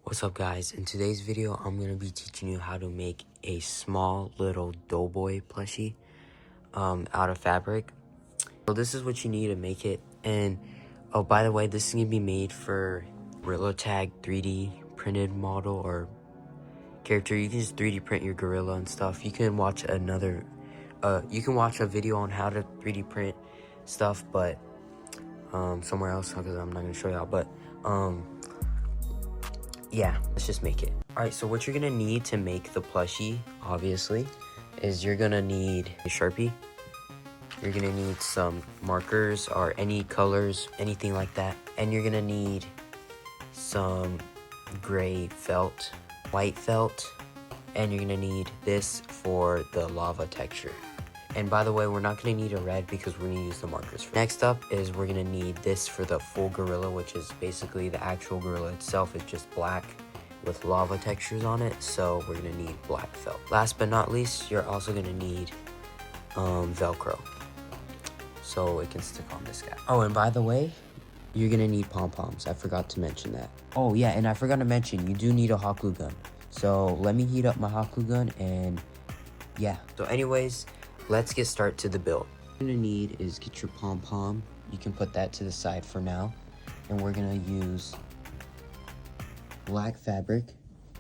What's up, guys? In today's video, I'm going to be teaching you how to make a small little doughboy plushie out of fabric. So this is what you need to make it. And oh, by the way, this is going to be made for Gorilla Tag 3D printed model or character. You can just 3D print your gorilla and stuff. You can watch you can watch a video on how to 3D print stuff, but somewhere else, because I'm not going to show y'all, but yeah, let's just make it. All right, so what you're gonna need to make the plushie, obviously, is you're gonna need a Sharpie. You're gonna need some markers or any colors, anything like that. And you're gonna need some gray felt, white felt, and you're gonna need this for the lava texture. And by the way, we're not gonna need a red because we're gonna use the markers for it. Next up is we're gonna need this for the full gorilla, which is basically the actual gorilla itself. It's just black with lava textures on it, so we're gonna need black felt. Last but not least, you're also gonna need Velcro, so it can stick on this guy. Oh, and by the way, you're gonna need pom-poms. I forgot to mention that. Oh yeah, and I forgot to mention, you do need a hot glue gun. So let me heat up my hot glue gun, and yeah. So anyways, let's get started to the build. What you're gonna need is get your pom-pom. You can put that to the side for now. And we're gonna use black fabric,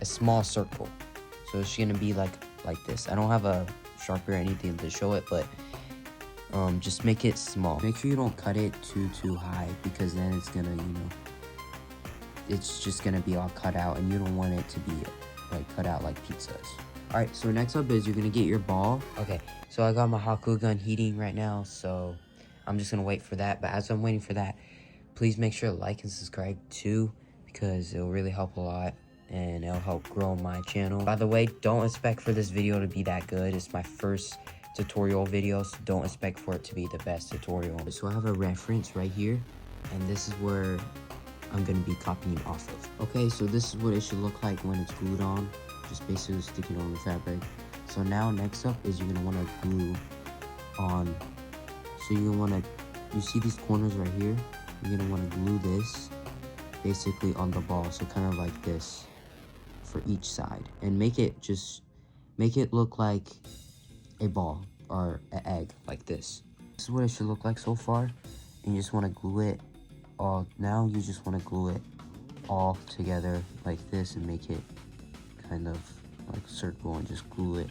a small circle. So it's gonna be like this. I don't have a Sharpie or anything to show it, but just make it small. Make sure you don't cut it too high, because then it's gonna, it's just gonna be all cut out, and you don't want it to be like cut out like pizzas. Alright, so next up is you're gonna get your ball. Okay, so I got my hot glue gun heating right now, so I'm just gonna wait for that. But as I'm waiting for that, please make sure to like and subscribe too, because it'll really help a lot and it'll help grow my channel. By the way, don't expect for this video to be that good. It's my first tutorial video, so don't expect for it to be the best tutorial. So I have a reference right here, and this is where I'm gonna be copying off of. Okay, so this is what it should look like when it's glued on. Just basically stick it on the fabric. So now next up is you're gonna want to glue on. So you see these corners right here? You're gonna want to glue this basically on the ball. So kind of like this for each side, and make it look like a ball or an egg like this. This is what it should look like so far, and you just want to glue it all. Now you just want to glue it all together like this and make it kind of like a circle, and just glue it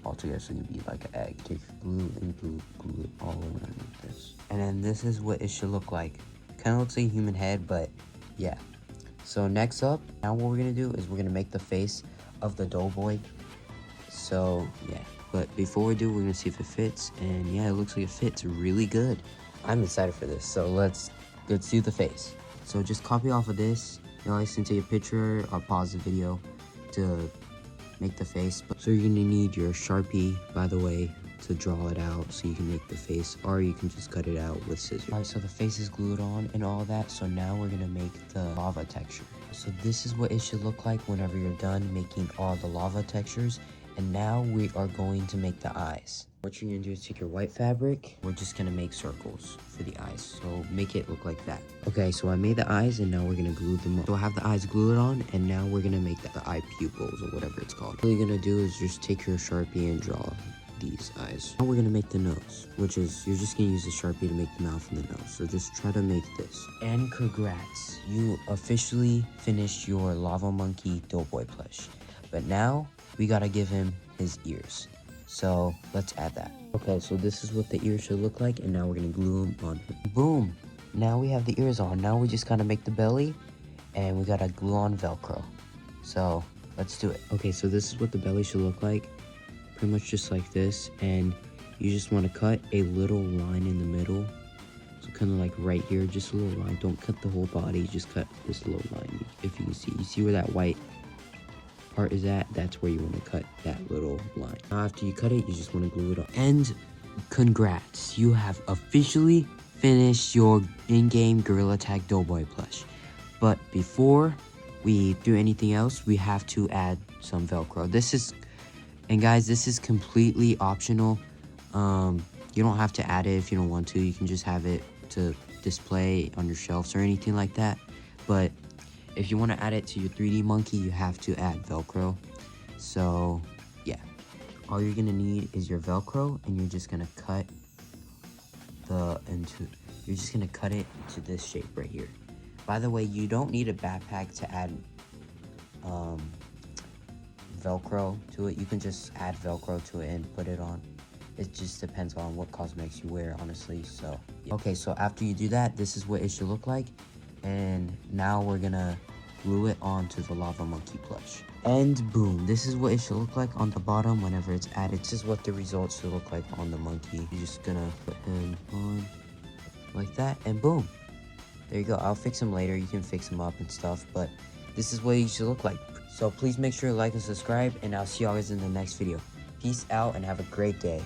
all together so you be like an egg. Take glue and glue it all around like this. And then this is what it should look like. Kind of looks like a human head, but yeah. So next up, now what we're gonna do is we're gonna make the face of the doughboy. So yeah, but before we do, we're gonna see if it fits, and yeah, it looks like it fits really good. I'm excited for this, so let's do the face. So just copy off of this. You always can take a picture or pause the video to make the face. So you're gonna need your Sharpie, by the way, to draw it out so you can make the face, or you can just cut it out with scissors. All right, so the face is glued on and all that, so now we're gonna make the lava texture. So this is what it should look like whenever you're done making all the lava textures. And now we are going to make the eyes. What you're gonna do is take your white fabric. We're just gonna make circles for the eyes, so make it look like that. Okay, so I made the eyes, and now we're gonna glue them on. So I have the eyes glued on, and now we're gonna make the eye pupils, or whatever it's called. What you're gonna do is just take your Sharpie and draw these eyes. Now we're gonna make the nose, which is, you're just gonna use the Sharpie to make the mouth and the nose. So just try to make this. And congrats, you officially finished your Lava Monkey Doughboy plush. But now we gotta give him his ears. So let's add that. Okay, so this is what the ears should look like, and now we're gonna glue them on him. Boom! Now we have the ears on. Now we just gotta make the belly, and we gotta glue on Velcro. So let's do it. Okay, so this is what the belly should look like. Pretty much just like this, and you just want to cut a little line in the middle. So kind of like right here, just a little line. Don't cut the whole body, just cut this little line. If you can see, where that white part is at, that's where you want to cut that little line. Now after you cut it, you just want to glue it on. And congrats, you have officially finished your in-game Gorilla Tag Doughboy plush. But before we do anything else, we have to add some Velcro. And guys, this is completely optional. You don't have to add it if you don't want to. You can just have it to display on your shelves or anything like that. But if you want to add it to your 3D monkey, you have to add Velcro. So yeah, all you're gonna need is your Velcro, and you're just gonna cut it into this shape right here. By the way, you don't need a backpack to add Velcro to it. You can just add Velcro to it and put it on. It just depends on what cosmetics you wear, honestly. So yeah. Okay, so after you do that, this is what it should look like. And now we're gonna glue it onto the lava monkey plush. And boom, this is what it should look like on the bottom whenever it's added. This is what the results should look like on the monkey. You're just gonna put him on like that, and boom, there you go. I'll fix him later. You can fix him up and stuff, but this is what he should look like. So please make sure to like and subscribe, and I'll see you guys in the next video. Peace out and have a great day.